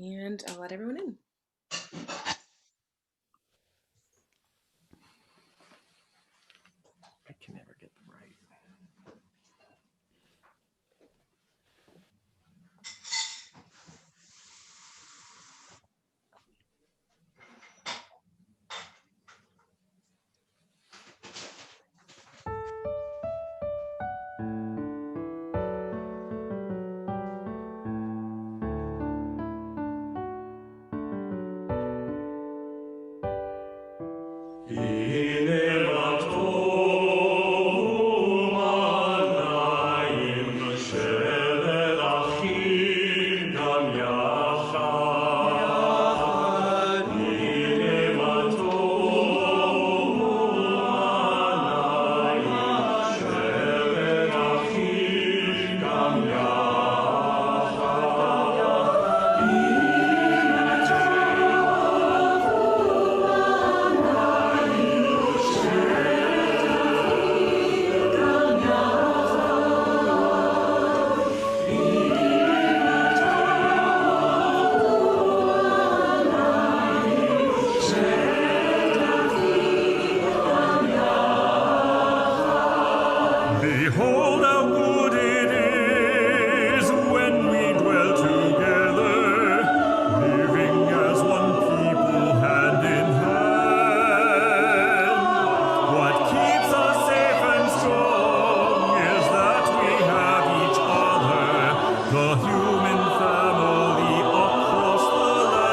And I'll let everyone in. I can never get them right. Behold how good it is when we dwell together, living as one people hand in hand. What keeps us safe and strong is that we have each other, the human family across the land.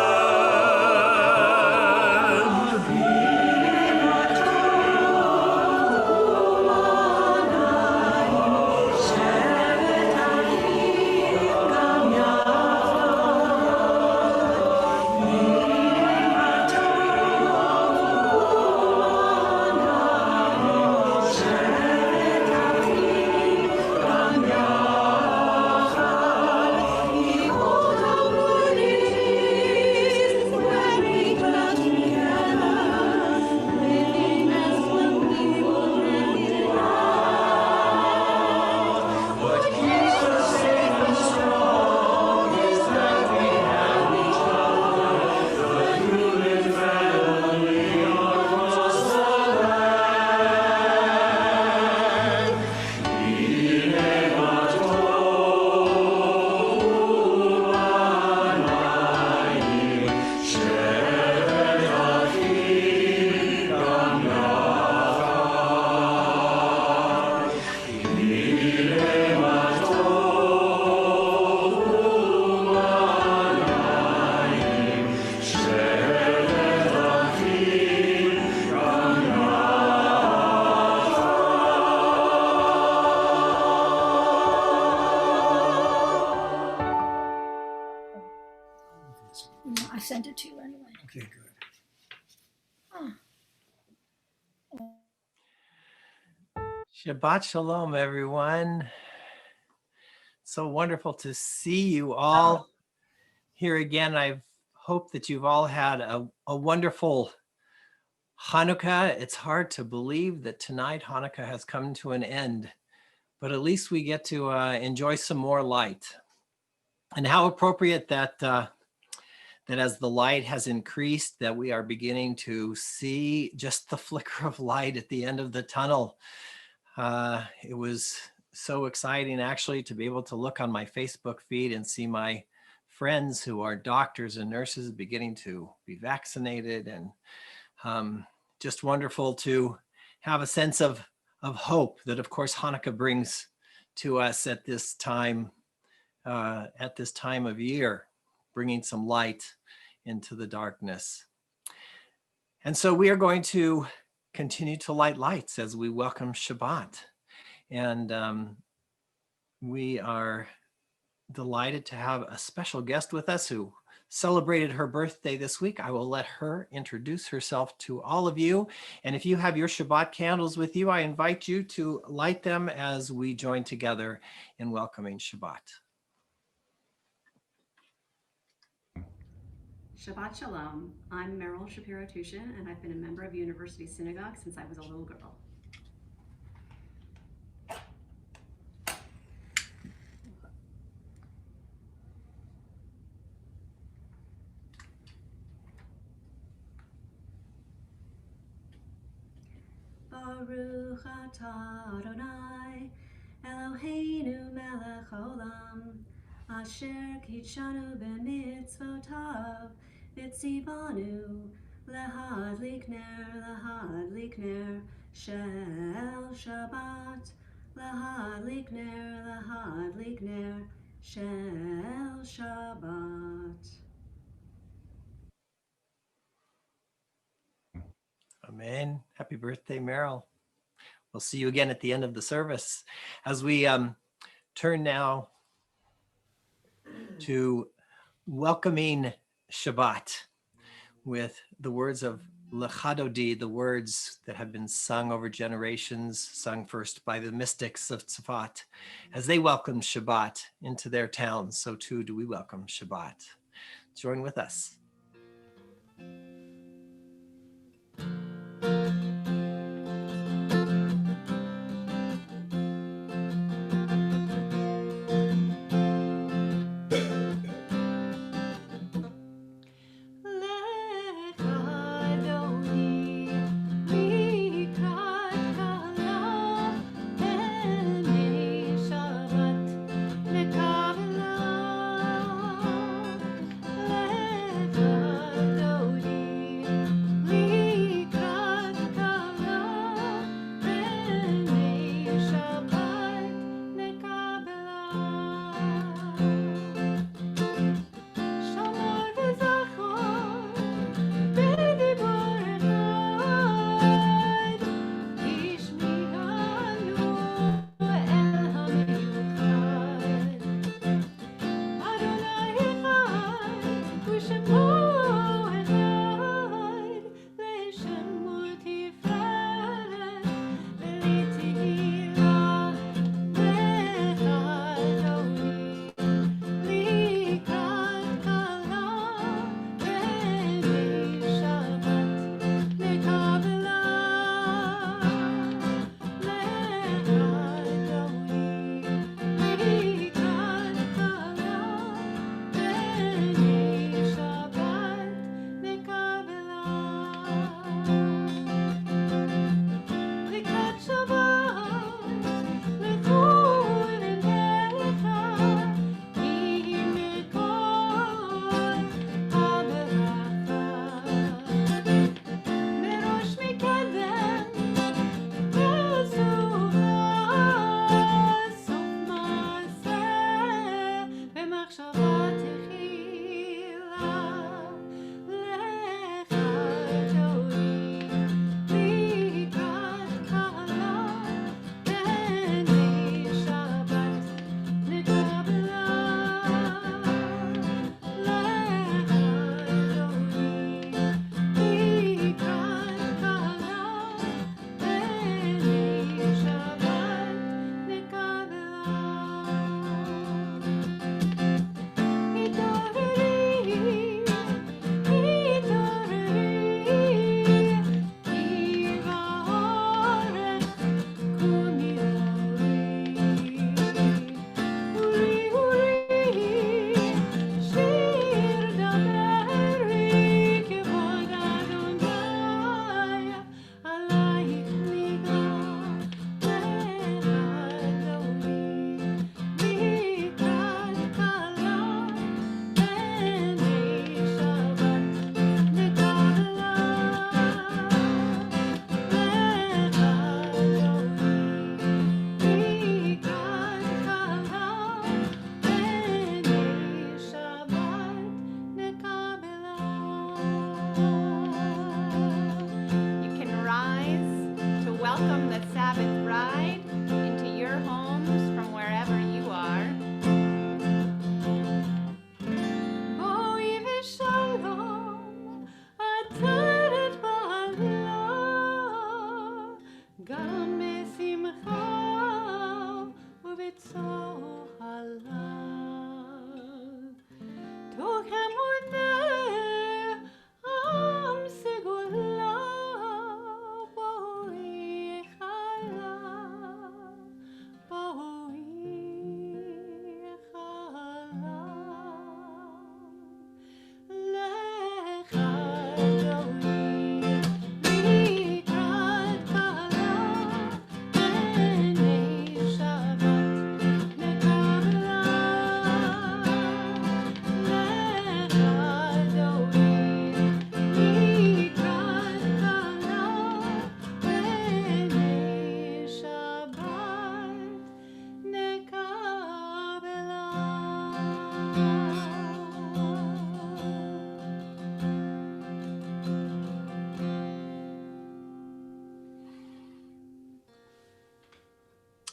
I sent it to you anyway. Okay, good. Shabbat Shalom, everyone. So wonderful to see you all here again. I hope that you've all had a wonderful Hanukkah. It's hard to believe that tonight Hanukkah has come to an end, but at least we get to enjoy some more light. And how appropriate that that as the light has increased, that we are beginning to see just the flicker of light at the end of the tunnel. It was so exciting actually to be able to look on my Facebook feed and see my friends who are doctors and nurses beginning to be vaccinated, and just wonderful to have a sense of hope that of course Hanukkah brings to us at this time of year, bringing some light into the darkness. And so we are going to continue to light lights as we welcome Shabbat. And we are delighted to have a special guest with us who celebrated her birthday this week. I will let her introduce herself to all of you. And if you have your Shabbat candles with you, I invite you to light them as we join together in welcoming Shabbat. Shabbat Shalom. I'm Meryl Shapiro-Tushin, and I've been a member of University Synagogue since I was a little girl. Baruch atah Adonai Eloheinu melech haolam asher kitshanu b'mitzvotav v'tzivanu lahadlik ner shel Shabbat lahadlik ner shel Shabbat. Amen. Happy birthday, Meryl. We'll see you again at the end of the service. As we turn now to welcoming Shabbat with the words of Lechadodi, the words that have been sung over generations, sung first by the mystics of Tzfat. As they welcome Shabbat into their towns, so too do we welcome Shabbat. Join with us. Shabbat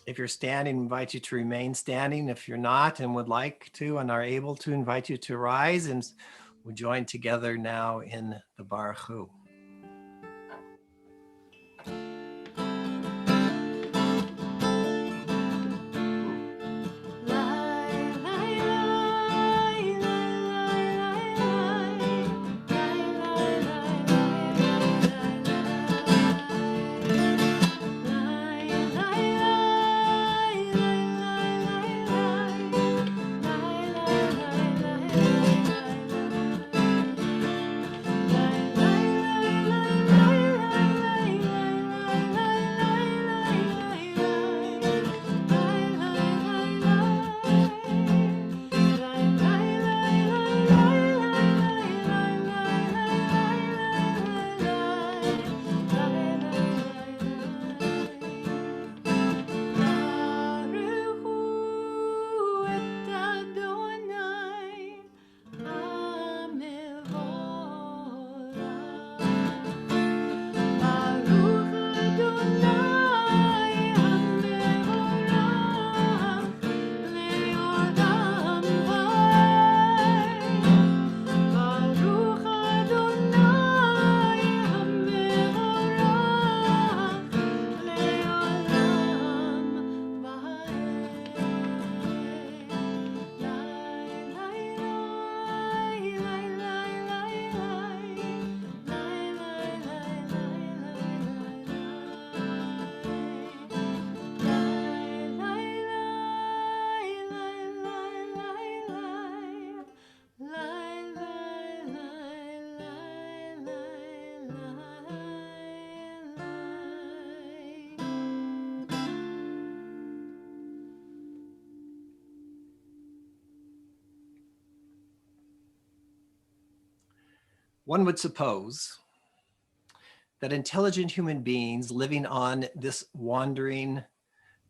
If you're standing, invite you to remain standing. If you're not and would like to and are able to, invite you to rise, and we join together now in the Baruch Hu. One would suppose that intelligent human beings living on this wandering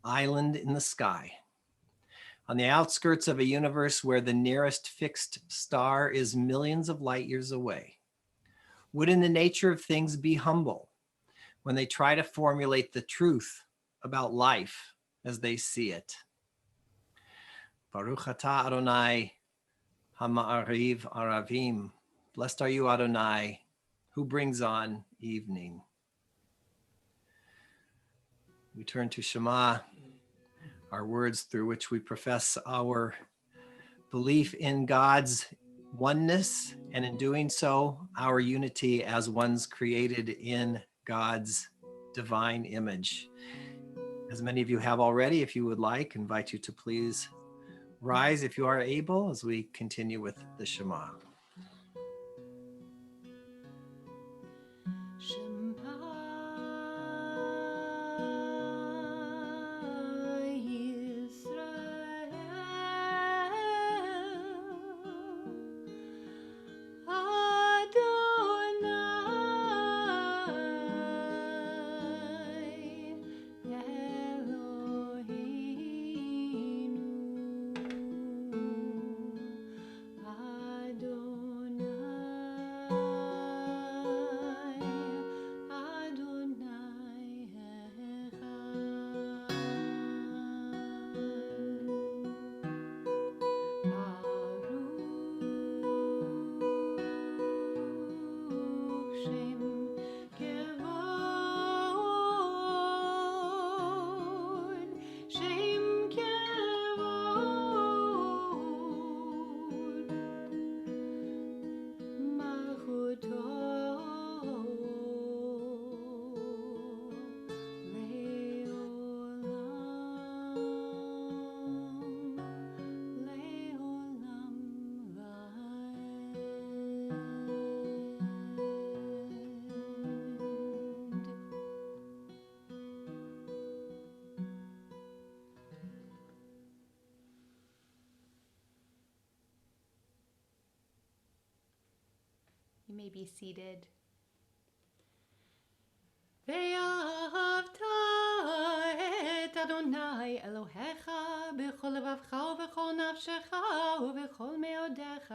island in the sky, on the outskirts of a universe where the nearest fixed star is millions of light years away, would in the nature of things be humble when they try to formulate the truth about life as they see it. Baruch atah Adonai Hama'ariv Aravim. Blessed are you, Adonai, who brings on evening. We turn to Shema, our words through which we profess our belief in God's oneness, and in doing so, our unity as ones created in God's divine image. As many of you have already, if you would like, invite you to please rise if you are able as we continue with the Shema. You may be seated. ואהבת את אדוני אלוהיך בכל לבבך ובכל נפשך ובכל מאודיך,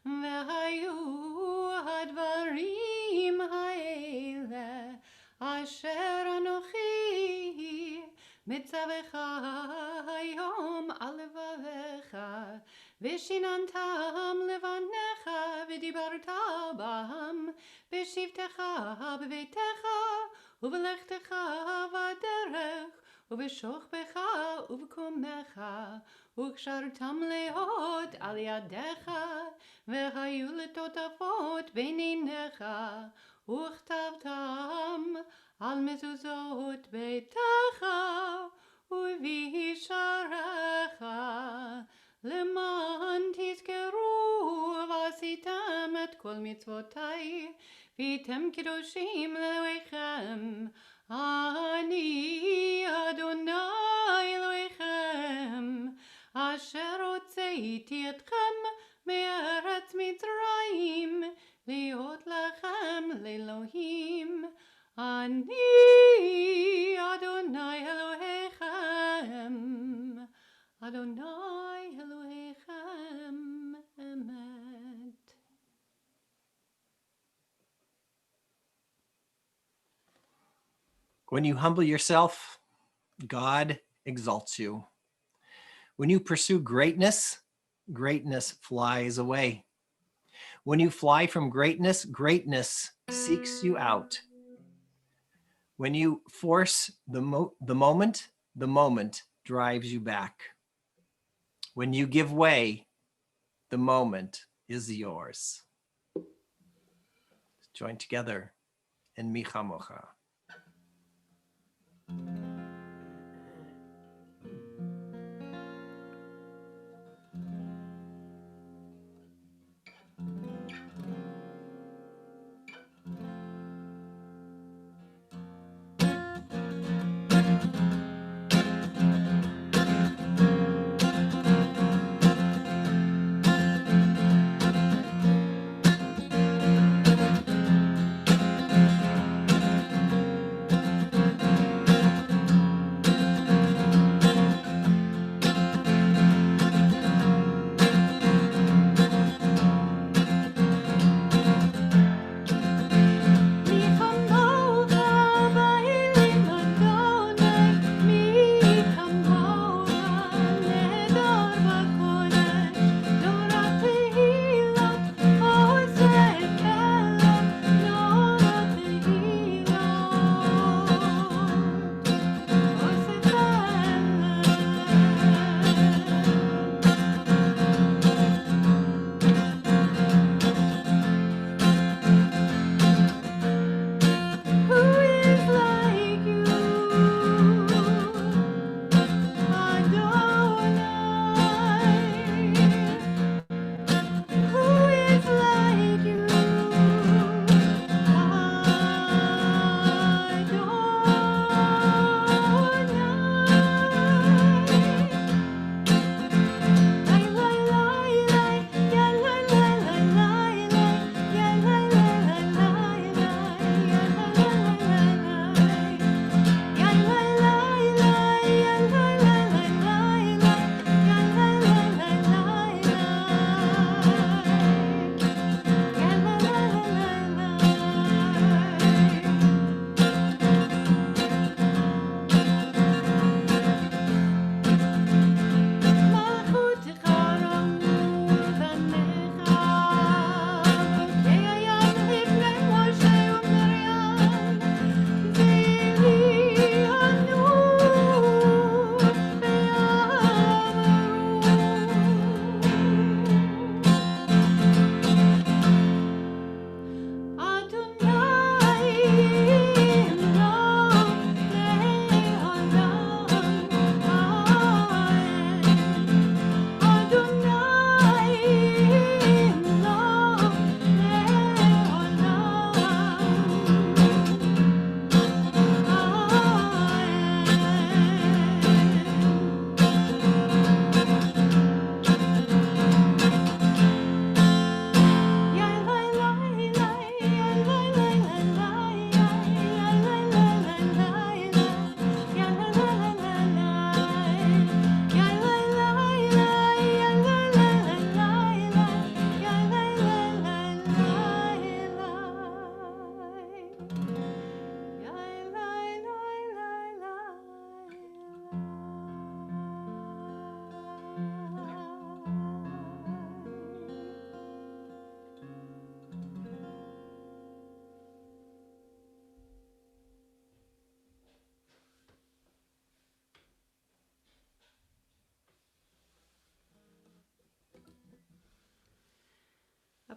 והיו הדברים האלה אשר אנוכי מצווך היום על לבביך, ושיננתם לבניך, ודיברת בם, בשבתך בביתך, ובלכתך בדרך, ובשוכבך ובקומך, וקשרתם להיות על ידיך, והיו לטוטפות בין עיניך, וכתבתם על מזוזות ביתך ובישעריך, למען תזכרו ועשיתם את כל מצוותי, והייתם קדושים לאלוהיכם. אני אדוני אלוהיכם, אשר הוצאתי אתכם מארץ מצרים, להיות לכם לאלוהים. אני אדוני אלוהיכם, אדוני אלוהיכם אמת. When you humble yourself, God exalts you. When you pursue greatness, greatness flies away. When you fly from greatness, greatness seeks you out. When you force the moment, the moment drives you back. When you give way, the moment is yours. Join together in Mi Chamocha.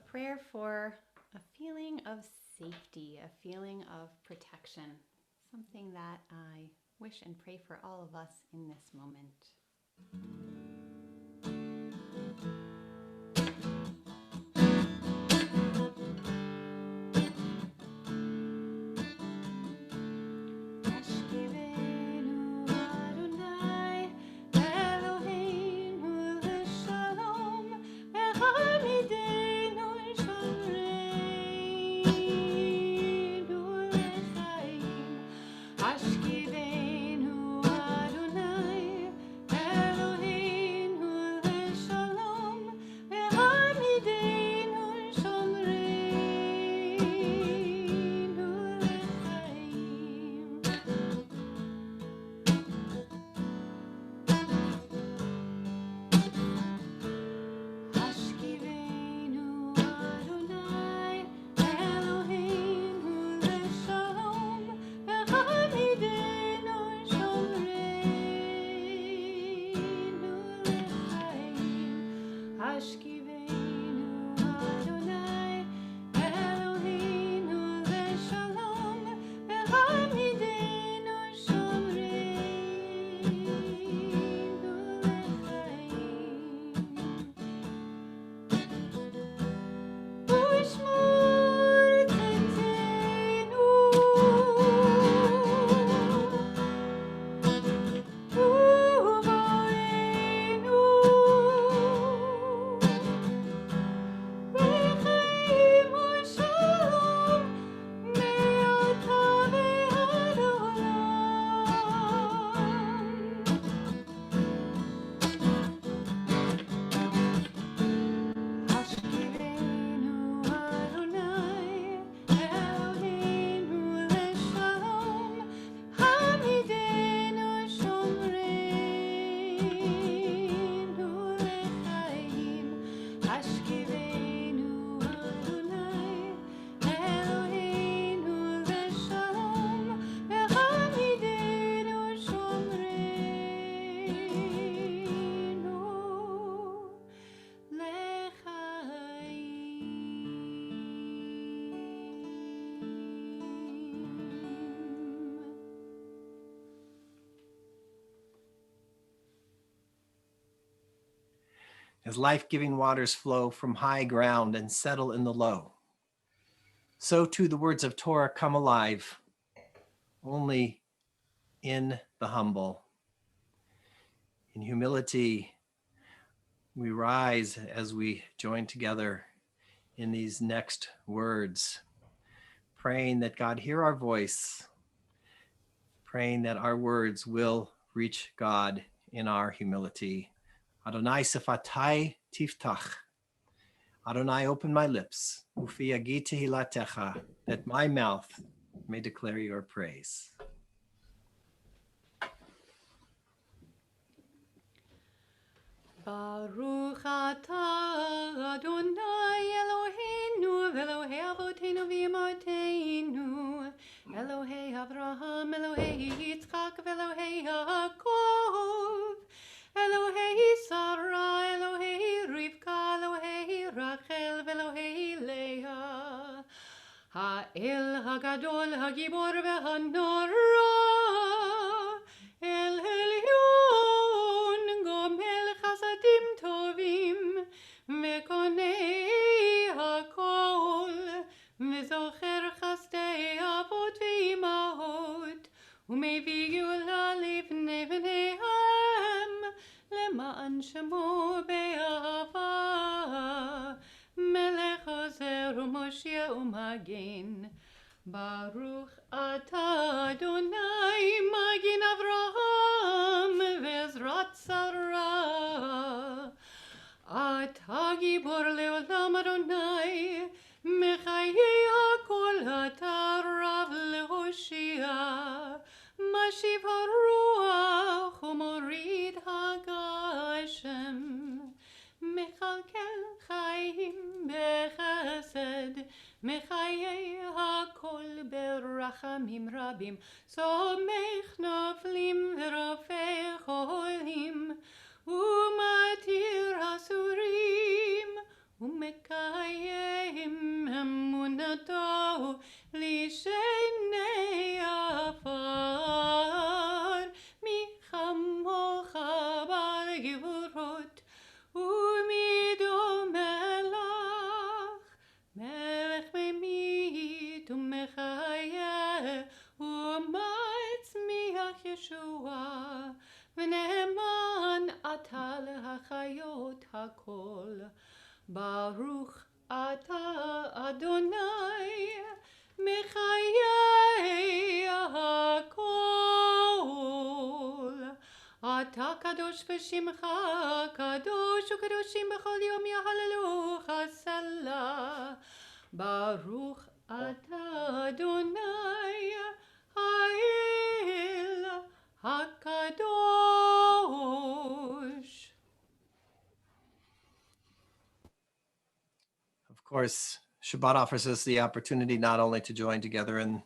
prayer for a feeling of safety, a feeling of protection, something that I wish and pray for all of us in this moment. As life-giving waters flow from high ground and settle in the low, so too the words of Torah come alive only in the humble. In humility, we rise as we join together in these next words, praying that God hear our voice, praying that our words will reach God in our humility. Adonai sefatai tiftach. Adonai, open my lips, ufi yagi tehilatecha, that my mouth may declare your praise. Baruch atah Adonai Eloheinu v'Elohei Avoteinu v'Imateinu Elohei Avraham, Elohei Yitzchak v'Elohei Yaakov Elohei Sarah, Elohei Rivka, Elohei Rachel v'Elohei Leah Ha'el Hagadol Hagibor v'Hanora El Elyon Gomel Chasadim Tovim Mekonei Hakol Mezocher Chasdei Avot Ve'imahot Umevi Geulah Livnei Bneihem Leman Shemo Be'ahava Melech Ozer U'Mosheh U'Magen Baruch atah Adonai Magin Avraham Ve'ezrat Sarah Atah Gibor Le'olam Adonai Mechayei HaKol Atah Rav Lehoshia Mashiv HaRuach U'Morid HaGashem Mechalkel Chaim Bechesed Mechayei HaKol Berachamim Rabim Somech Noflim V'Rofei Cholim Umatir Hasurim ומקיים אמונתו לשני עפר. מי כמוך בגבורות ומי דומה לך, מלך ממית ומחיה ומצמיח ישועה, ונאמן אתה להחיות הכל. ברוך אתה אדוני מחיי הכל. אתה קדוש ושמך קדוש, וקדושים בכל יום יהללוך סלה. ברוך אתה אדוני האל הקדוש. Of course, Shabbat offers us the opportunity not only to join together in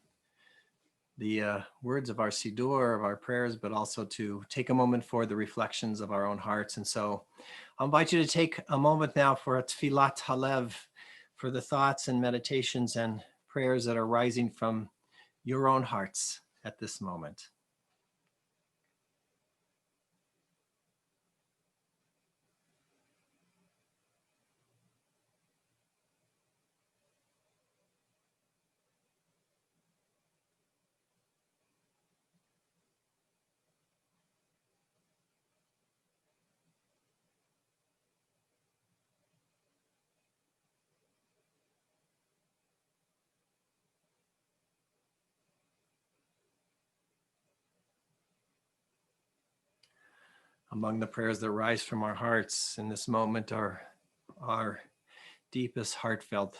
the words of our Siddur, of our prayers, but also to take a moment for the reflections of our own hearts. And so I'll invite you to take a moment now for a tfilat halev, for the thoughts and meditations and prayers that are rising from your own hearts at this moment. Among the prayers that rise from our hearts in this moment are our deepest heartfelt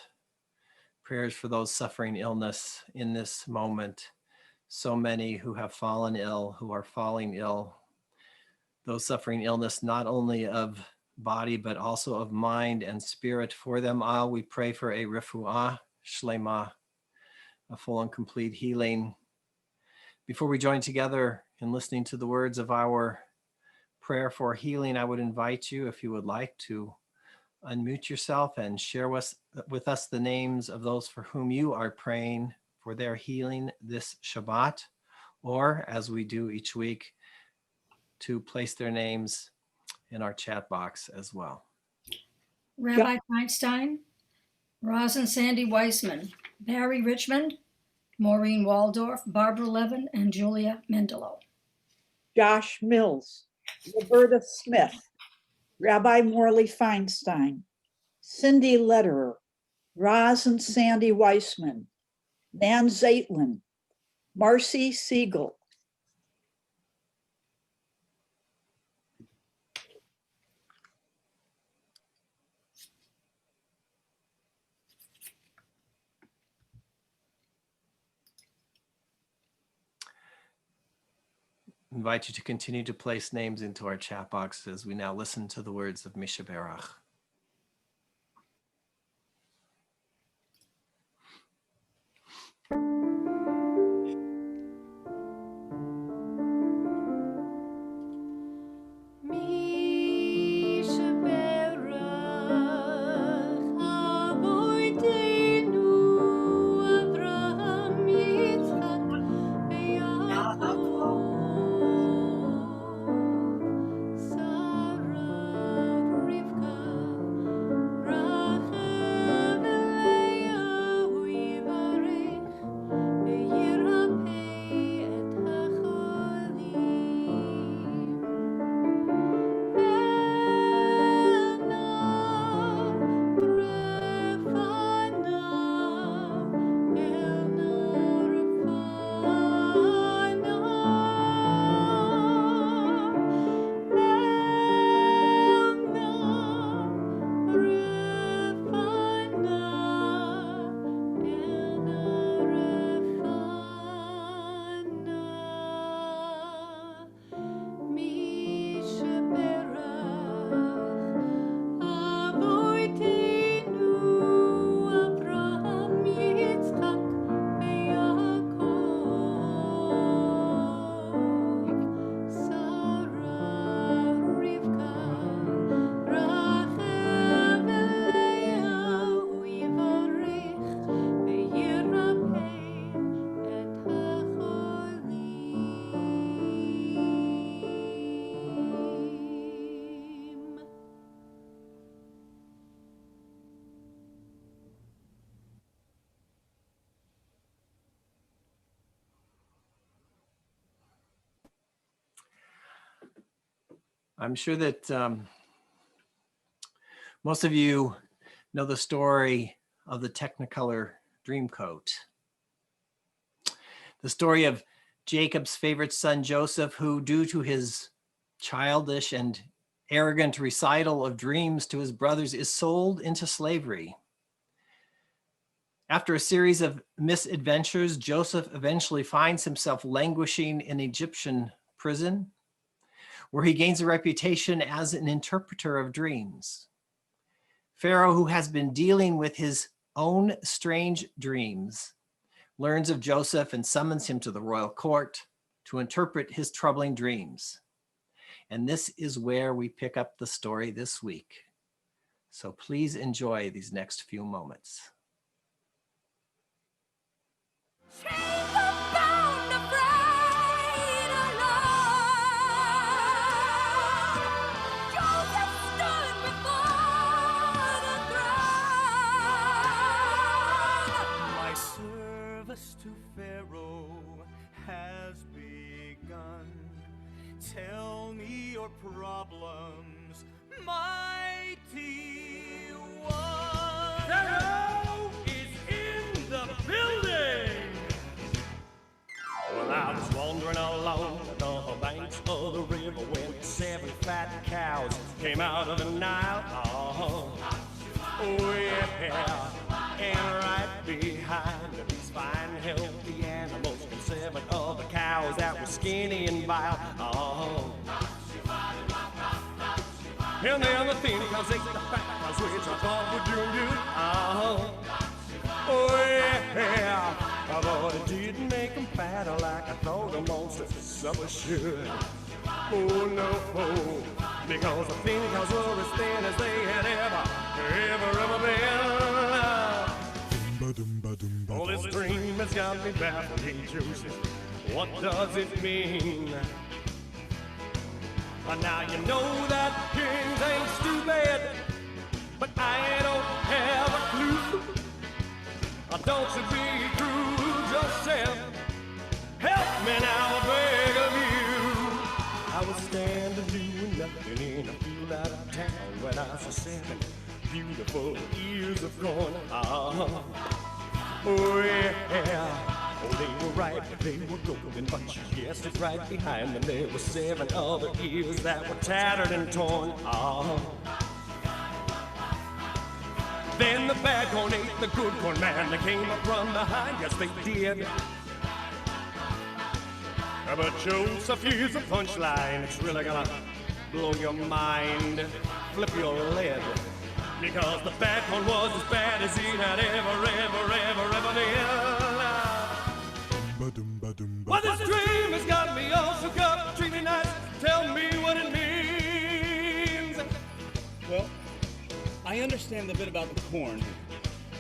prayers for those suffering illness in this moment. So many who have fallen ill, who are falling ill, those suffering illness not only of body, but also of mind and spirit. For them all, we pray for a refuah shlema, a full and complete healing. Before we join together in listening to the words of our prayer for healing, I would invite you, if you would like, to unmute yourself and share with us the names of those for whom you are praying for their healing this Shabbat, or as we do each week, to place their names in our chat box as well. Rabbi Feinstein, Roz and Sandy Weissman, Barry Richmond, Maureen Waldorf, Barbara Levin, and Julia Mendelow. Josh Mills, Roberta Smith, Rabbi Morley Feinstein, Cindy Lederer, Roz and Sandy Weissman, Nan Zaitlin, Marcy Siegel. Invite you to continue to place names into our chat box as we now listen to the words of Misha Berach. Sarah, Rivka, I'm sure that most of you know the story of the Technicolor Dreamcoat. The story of Jacob's favorite son, Joseph, who, due to his childish and arrogant recital of dreams to his brothers, is sold into slavery. After a series of misadventures, Joseph eventually finds himself languishing in Egyptian prison, where he gains a reputation as an interpreter of dreams. Pharaoh, who has been dealing with his own strange dreams, learns of Joseph and summons him to the royal court to interpret his troubling dreams. And this is where we pick up the story this week. So please enjoy these next few moments. My service to Pharaoh has begun. Tell me your problems, mighty one. Pharaoh is in the building. Well, I was wandering along the banks of the river when 7 fat cows came out of the Nile. Oh yeah. And right behind these fine, healthy animals came 7 other cows that were skinny and vile. And then the thin cows ate the fat cows, which I thought were doing good. Oh yeah. But it didn't make them fatter like I thought a monster summer should. Oh no, because the thin cows were as thin as they had ever been. Oh, this dream has got me baffled, hey Joseph. What does it mean? Now you know that kings ain't stupid, but I don't have a clue. Don't you be true, Joseph. Help me now, I beg of you. I was standing doing nothing in a field out of town when I saw 7 beautiful ears of corn. Oh yeah. Oh, they were ripe, they were golden, but you guessed it, right behind them there were 7 other ears that were tattered and torn. Then the bad corn ate the good corn, man. They came up from behind, yes they did. But Joseph, here's a punchline. It's really gonna blow your mind, flip your lid. Because the bad corn was as bad as he had ever been. Well, this dream has got me all shook up. Treat me nice, tell me what it means. Well, I understand a bit about the corn,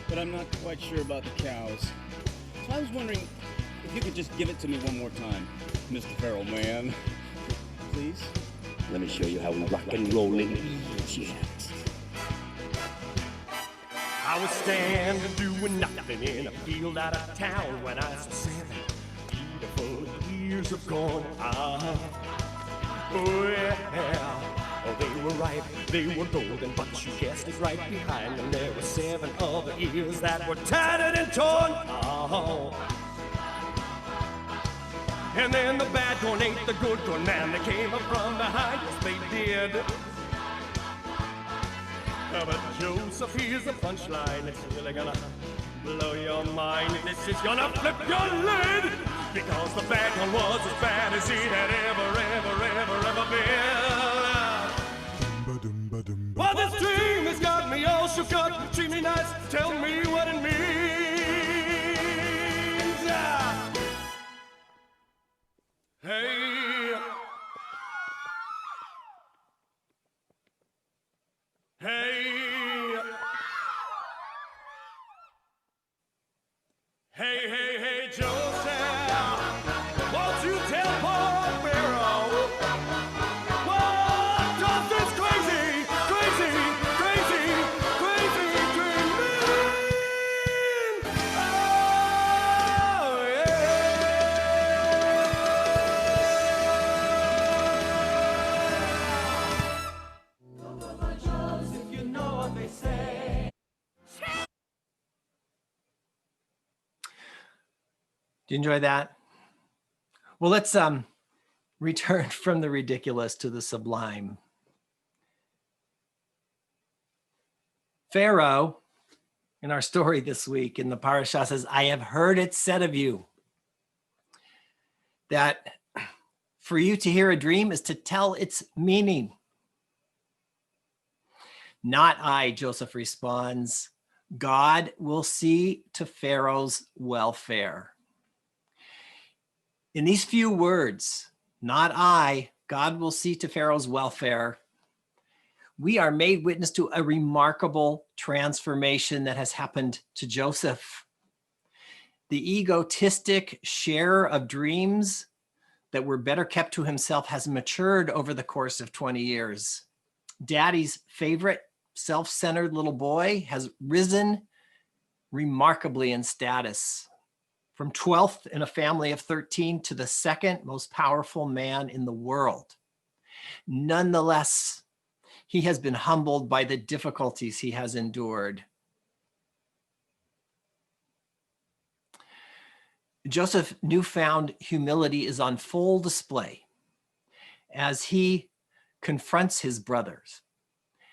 but I'm not quite sure about the cows. So I was wondering if you could just give it to me one more time, Mr. Pharaoh man. Please? Let me show you how we rock and roll in Egypt. I was standing doing nothing in a field out of town when I saw 7 beautiful ears of corn. Oh yeah. Oh, they were ripe, they were golden, but you guessed it, right behind them there were 7 other ears that were tattered and torn. And then the bad corn ate the good corn, man. They came up from behind, yes they did. But Joseph, here's a punchline. It's really gonna blow your mind. This is gonna flip your lid. Because the bad one was as bad as he had ever been. Well, this dream has got me all shook up. Treat me nice, tell me what it means. Hey. Hey. Hey, Joseph. Won't you tell poor Pharaoh what does this crazy dream mean? Oh, yeah. Do you enjoy that? Well, let's return from the ridiculous to the sublime. Pharaoh, in our story this week in the parasha, says, I have heard it said of you that for you to hear a dream is to tell its meaning. Not I, Joseph responds. God will see to Pharaoh's welfare. In these few words, not I, God will see to Pharaoh's welfare, we are made witness to a remarkable transformation that has happened to Joseph. The egotistic sharer of dreams that were better kept to himself has matured over the course of 20 years. Daddy's favorite self-centered little boy has risen remarkably in status, from 12th in a family of 13 to the second most powerful man in the world. Nonetheless, he has been humbled by the difficulties he has endured. Joseph's newfound humility is on full display as he confronts his brothers.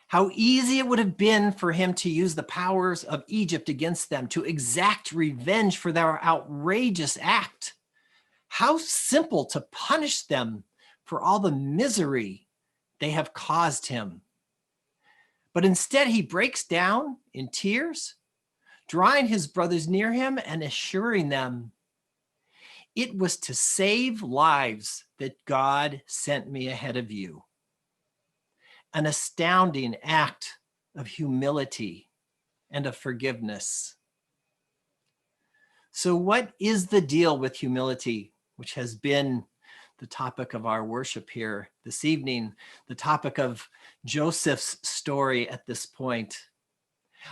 How easy it would have been for him to use the powers of Egypt against them, to exact revenge for their outrageous act. How simple to punish them for all the misery they have caused him. But instead, he breaks down in tears, drawing his brothers near him and assuring them, it was to save lives that God sent me ahead of you. An astounding act of humility and of forgiveness. So what is the deal with humility, which has been the topic of our worship here this evening, the topic of Joseph's story at this point?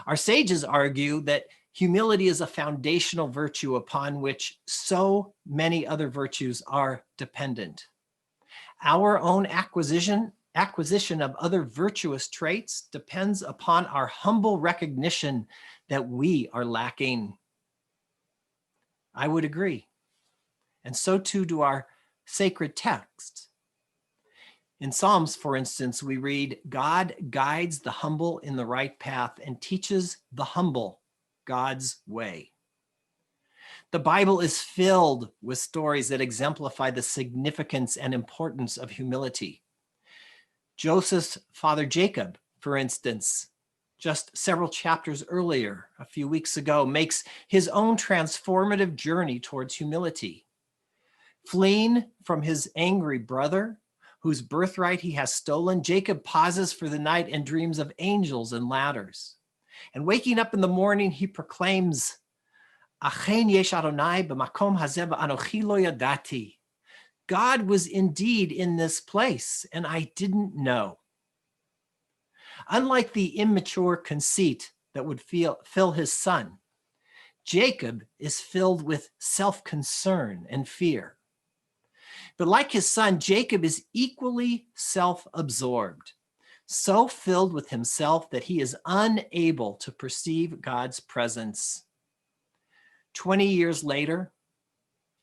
Our sages argue that humility is a foundational virtue upon which so many other virtues are dependent. Our own acquisition of other virtuous traits depends upon our humble recognition that we are lacking. I would agree. And so too do our sacred texts. In Psalms, for instance, we read, God guides the humble in the right path and teaches the humble God's way. The Bible is filled with stories that exemplify the significance and importance of humility. Joseph's father Jacob, for instance, just several chapters earlier, a few weeks ago, makes his own transformative journey towards humility. Fleeing from his angry brother, whose birthright he has stolen, Jacob pauses for the night and dreams of angels and ladders. And waking up in the morning, he proclaims, Achen yesh Adonai b'makom hazeh v'anochi lo yadati. God was indeed in this place, and I didn't know. Unlike the immature conceit that would fill his son, Jacob is filled with self-concern and fear. But like his son, Jacob is equally self-absorbed, so filled with himself that he is unable to perceive God's presence. 20 years later,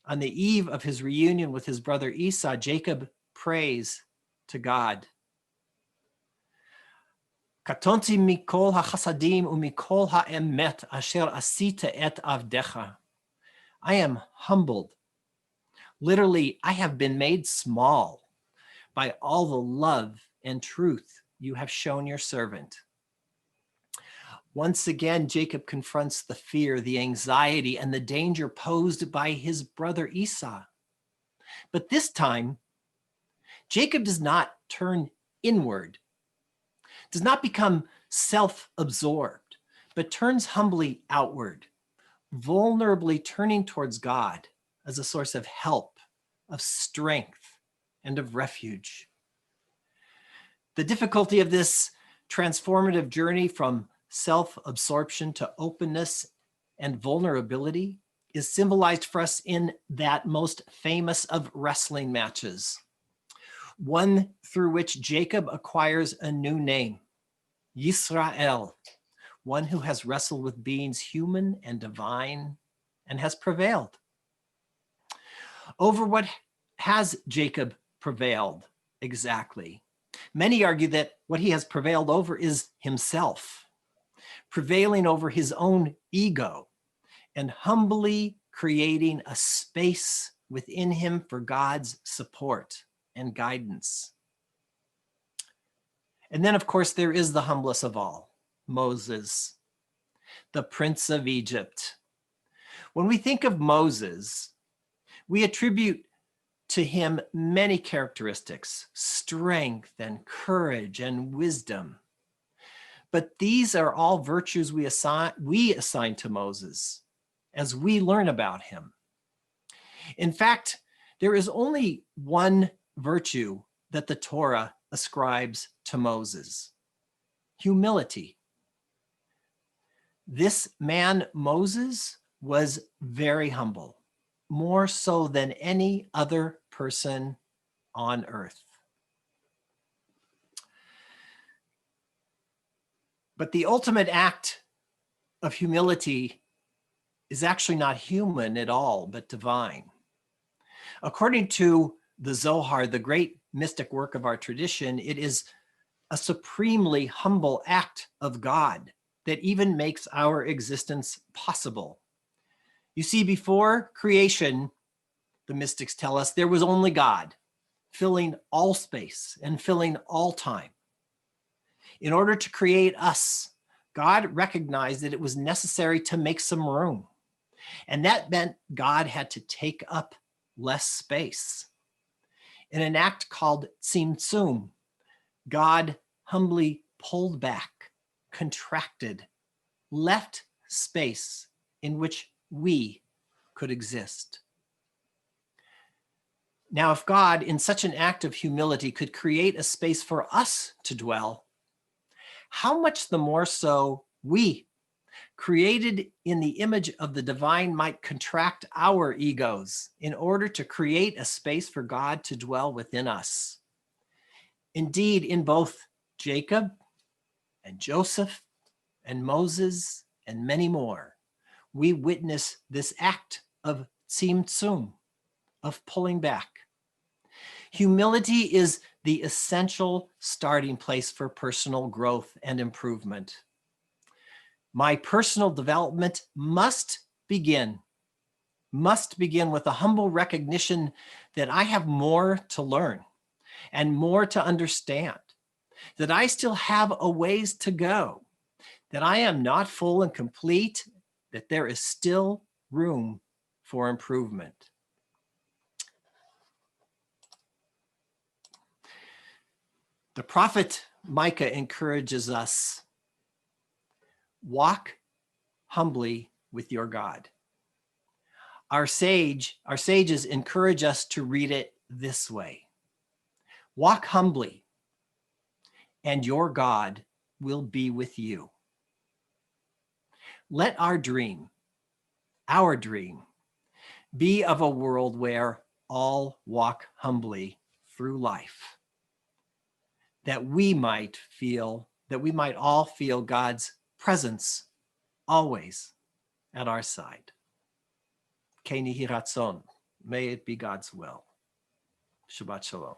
on the eve of his reunion with his brother Esau, Jacob prays to God. Katonti mikol hachasadim umikol ha'emet asher asita et avdecha. I am humbled. Literally, I have been made small by all the love and truth you have shown your servant. Once again, Jacob confronts the fear, the anxiety, and the danger posed by his brother Esau. But this time, Jacob does not turn inward, does not become self-absorbed, but turns humbly outward, vulnerably turning towards God as a source of help, of strength, and of refuge. The difficulty of this transformative journey from self-absorption to openness and vulnerability is symbolized for us in that most famous of wrestling matches, one through which Jacob acquires a new name, Yisrael, one who has wrestled with beings human and divine and has prevailed. Over what has Jacob prevailed exactly? Many argue that what he has prevailed over is himself, prevailing over his own ego and humbly creating a space within him for God's support and guidance. And then, of course, there is the humblest of all, Moses, the Prince of Egypt. When we think of Moses, we attribute to him many characteristics, strength and courage and wisdom. But these are all virtues we assign to Moses as we learn about him. In fact, there is only one virtue that the Torah ascribes to Moses: humility. This man, Moses, was very humble, more so than any other person on earth. But the ultimate act of humility is actually not human at all, but divine. According to the Zohar, the great mystic work of our tradition, it is a supremely humble act of God that even makes our existence possible. You see, before creation, the mystics tell us, there was only God, filling all space and filling all time. In order to create us, God recognized that it was necessary to make some room. And that meant God had to take up less space. In an act called tzimtzum, God humbly pulled back, contracted, left space in which we could exist. Now, if God, in such an act of humility, could create a space for us to dwell, how much the more so we, created in the image of the divine, might contract our egos in order to create a space for God to dwell within us. Indeed, in both Jacob and Joseph and Moses and many more, we witness this act of tzimtzum, of pulling back. Humility is the essential starting place for personal growth and improvement. My personal development must begin with a humble recognition that I have more to learn and more to understand, that I still have a ways to go, that I am not full and complete, that there is still room for improvement. The prophet Micah encourages us, walk humbly with your God. Our sages encourage us to read it this way: walk humbly, and your God will be with you. Let our dream, be of a world where all walk humbly through life, that we might all feel God's presence always at our side. Kei nihi ratzon. May it be God's will. Shabbat shalom.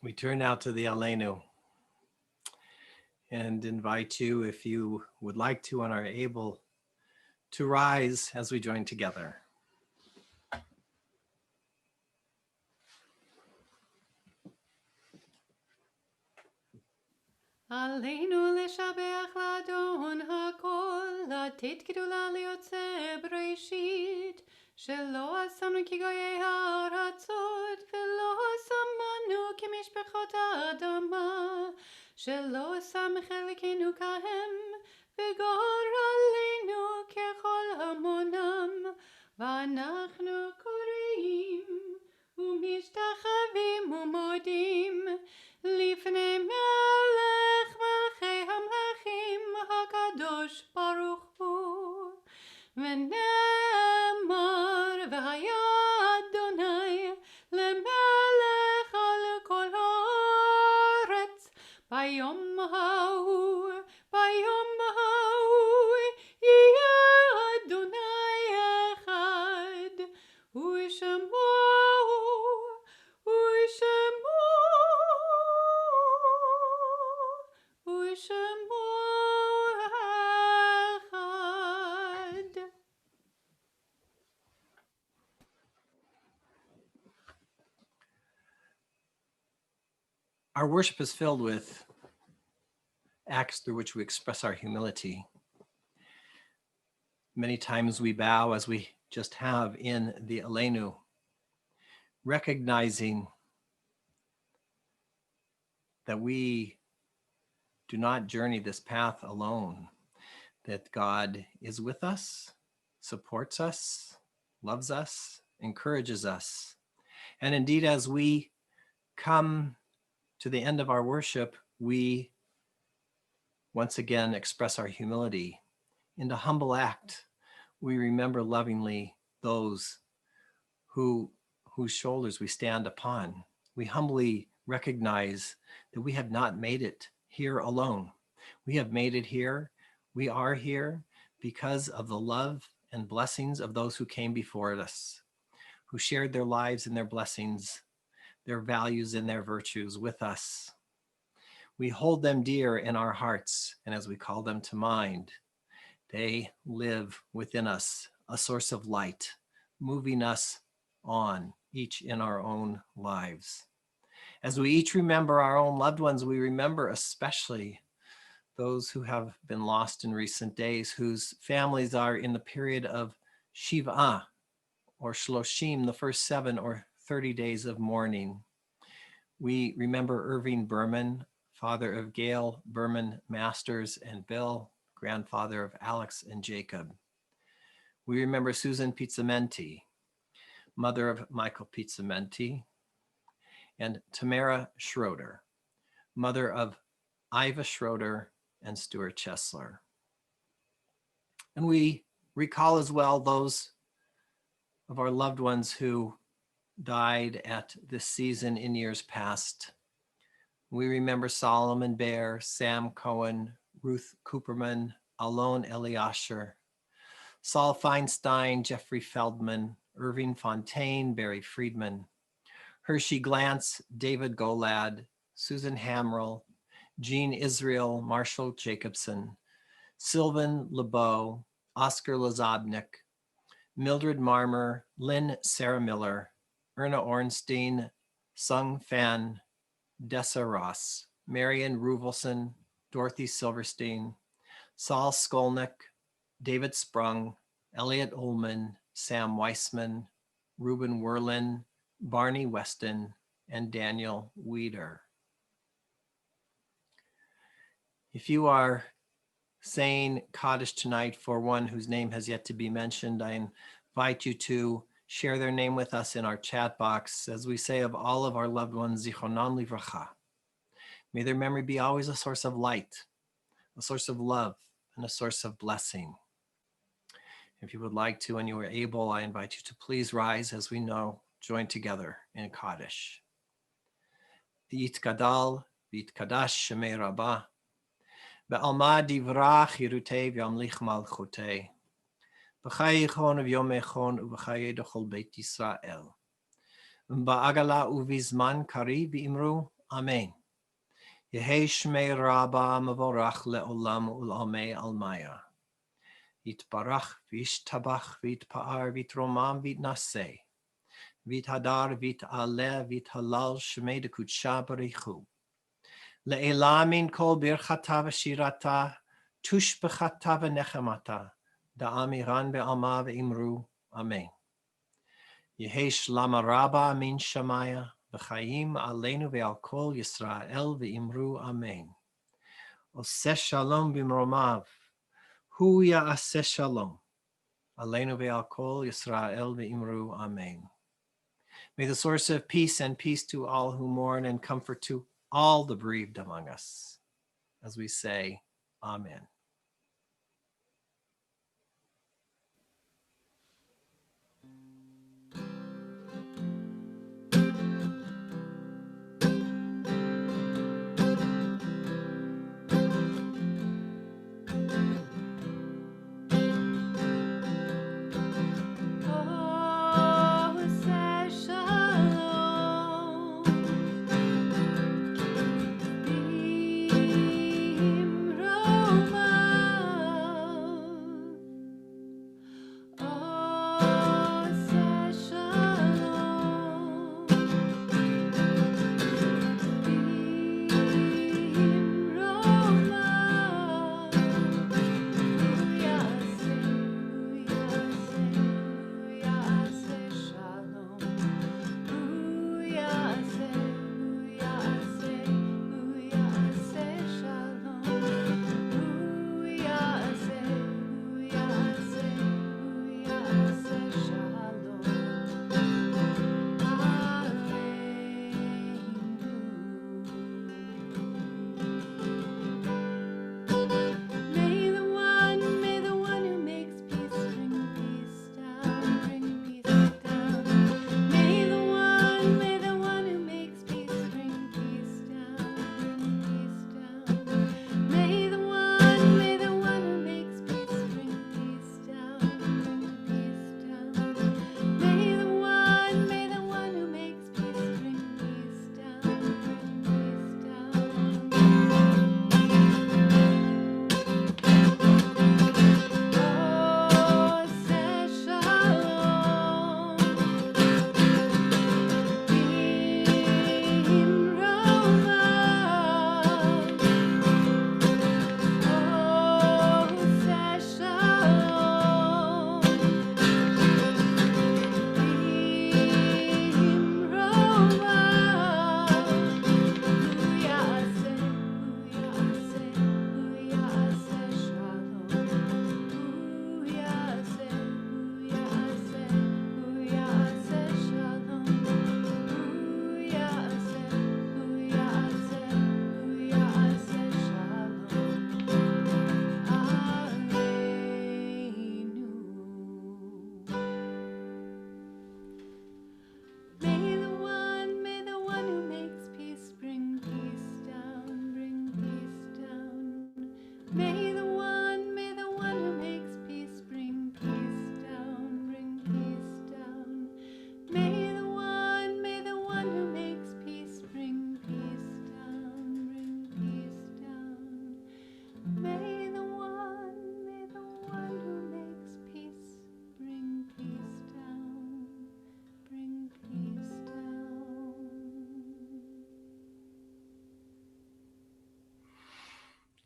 We turn now to the Aleinu and invite you, if you would like to and are able, to rise as we join together. עלינו לשבח לאדון הכל, לתת גדולה ליוצא בראשית, שלא עשנו כגויי הארצות, ולא שמנו כמשפחות האדמה, שלא שם חלקנו כהם, וגורלנו ככל המונם, ואנחנו קוראים ומשתחווים ומודים לפני מלך מלכי המלכים הקדוש ברוך הוא, ונאמר והיה אדוני למלך על כל הארץ ביום ההוא יהיה אדוני אחד ושמו אחד. Our worship is filled with acts through which we express our humility. Many times we bow, as we just have in the Aleinu, recognizing that we do not journey this path alone, that God is with us, supports us, loves us, encourages us. And indeed, as we come to the end of our worship, we once again express our humility. In the humble act, we remember lovingly those whose shoulders we stand upon. We humbly recognize that we have not made it here alone. We have made it here. We are here because of the love and blessings of those who came before us, who shared their lives and their blessings, their values and their virtues with us. We hold them dear in our hearts, and as we call them to mind, they live within us, a source of light, moving us on, each in our own lives. As we each remember our own loved ones, we remember especially those who have been lost in recent days, whose families are in the period of Shiva or Shloshim, the first 7 or 30 days of mourning. We remember Irving Berman, father of Gail Berman Masters and Bill, grandfather of Alex and Jacob. We remember Susan Pizzamenti, mother of Michael Pizzamenti, and Tamara Schroeder, mother of Iva Schroeder and Stuart Chesler. And we recall as well those of our loved ones who died at this season in years past. We remember Solomon Baer, Sam Cohen, Ruth Cooperman, Alon Eliasher, Saul Feinstein, Jeffrey Feldman, Irving Fontaine, Barry Friedman, Hershey Glantz, David Golad, Susan Hamrell, Jean Israel, Marshall Jacobson, Sylvan LeBeau, Oscar Lazabnik, Mildred Marmer, Lynn Sarah Miller, Erna Ornstein, Sung Fan, Dessa Ross, Marion Ruvelson, Dorothy Silverstein, Saul Skolnick, David Sprung, Elliot Ullman, Sam Weissman, Ruben Werlin, Barney Weston, and Daniel Weeder. If you are saying Kaddish tonight for one whose name has yet to be mentioned, I invite you to share their name with us in our chat box as we say of all of our loved ones, Zichronan Livracha. May their memory be always a source of light, a source of love, and a source of blessing. If you would like to and you are able, I invite you to please rise as we know, join together in Kaddish. Yitkadal, Yitkadash Shemei Rabbah, Be'alma divrach Yirutei v'amlich malchutei, B'chai yichon v'yom u'b'chai dechol Beit Yisrael. Ba'agala uvizman kari v'imru, Amen. Yehi Shmei Rabba Mavorach Le'olam Ul'amei Almaya. Yitbarach v'yishtabach v'yitpa'ar v'yitromam v'yitnaseh. V'yithadar v'yit'aleh v'yithalal Shmei Dekudsha Barichu. Le'elamin kol birchata v'shirata tush b'chata v'nechemata. Da'amiran be'alma v'imru. Amen. Yehesh lama rabba min shamaya v'chayim aleinu ve'al kol Yisrael v'imru. Amen. Oseh shalom b'mromav. Hu ya'aseh shalom. Aleinu ve'al kol Yisrael v'imru. Amen. May the source of peace and peace to all who mourn and comfort to all the bereaved among us. As we say, Amen.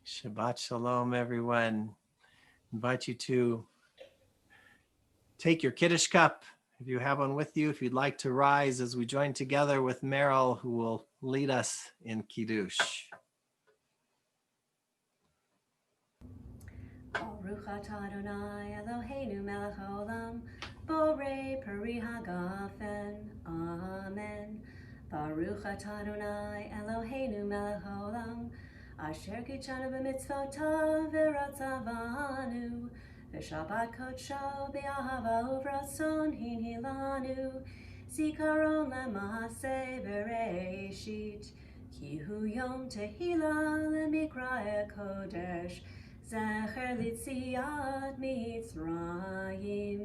Shabbat Shalom, everyone. Invite you to take your Kiddush cup, if you have one with you, if you'd like to rise as we join together with Meryl, who will lead us in Kiddush. Baruch atah Adonai Eloheinu melech haolam, borei peri hagafen. Amen. Baruch atah Adonai Eloheinu melech haolam, asher kitshanu b'mitzvotav v'ratzavanu, v'shabbat kodsho b'ahava uvratzon hinhilanu, zikaron lema'aseh bereishit, ki hu yom tehila lemikra kodesh, Zecher litziat Mitzrayim,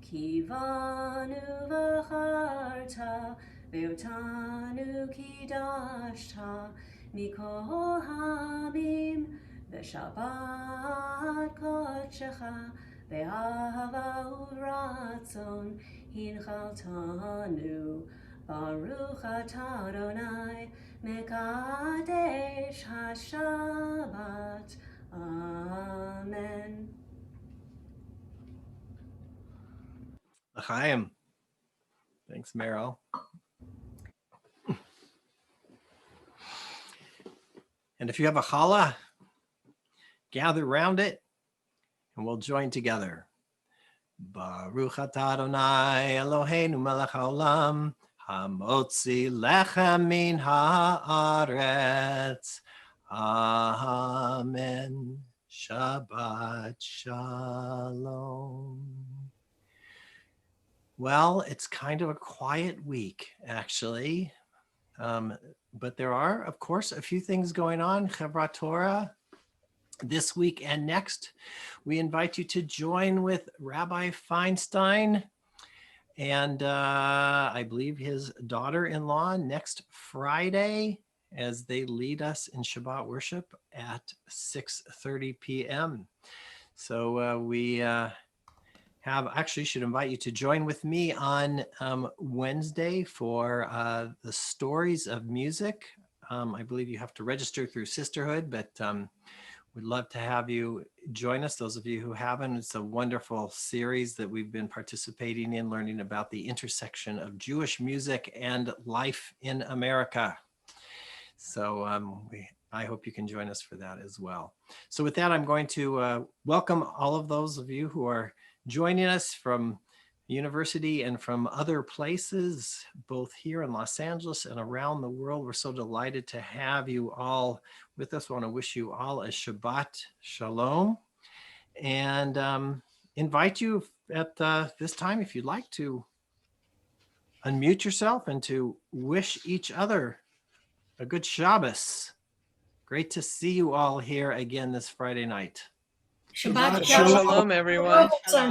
Kivanu v'charta ואותנו קידשת מכל העמים, ושבת קודשך באהבה ורצון הנחלתנו. ברוך אתה אדוני מקדש השבת. אמן. L'chaim. Thanks, Meryl. And if you have a challah, gather around it and we'll join together. Baruch atah Adonai Eloheinu melech haolam, hamotzi lechem min haaretz. Amen. Shabbat shalom. Well, it's kind of a quiet week, actually. But there are, of course, a few things going on. Chevrat Torah this week and next. We invite you to join with Rabbi Feinstein and I believe his daughter-in-law next Friday as they lead us in Shabbat worship at 6:30 p.m. So we should invite you to join with me on Wednesday for the Stories of Music. I believe you have to register through Sisterhood, but we'd love to have you join us. Those of you who haven't, it's a wonderful series that we've been participating in, learning about the intersection of Jewish music and life in America. So I hope you can join us for that as well. So with that, I'm going to welcome all of those of you who are joining us from university and from other places, both here in Los Angeles and around the world. We're so delighted to have you all with us. I want to wish you all a Shabbat Shalom and invite you at this time, if you'd like, to unmute yourself and to wish each other a good Shabbos. Great to see you all here again this Friday night. Shabbat Shalom, everyone. Shalom.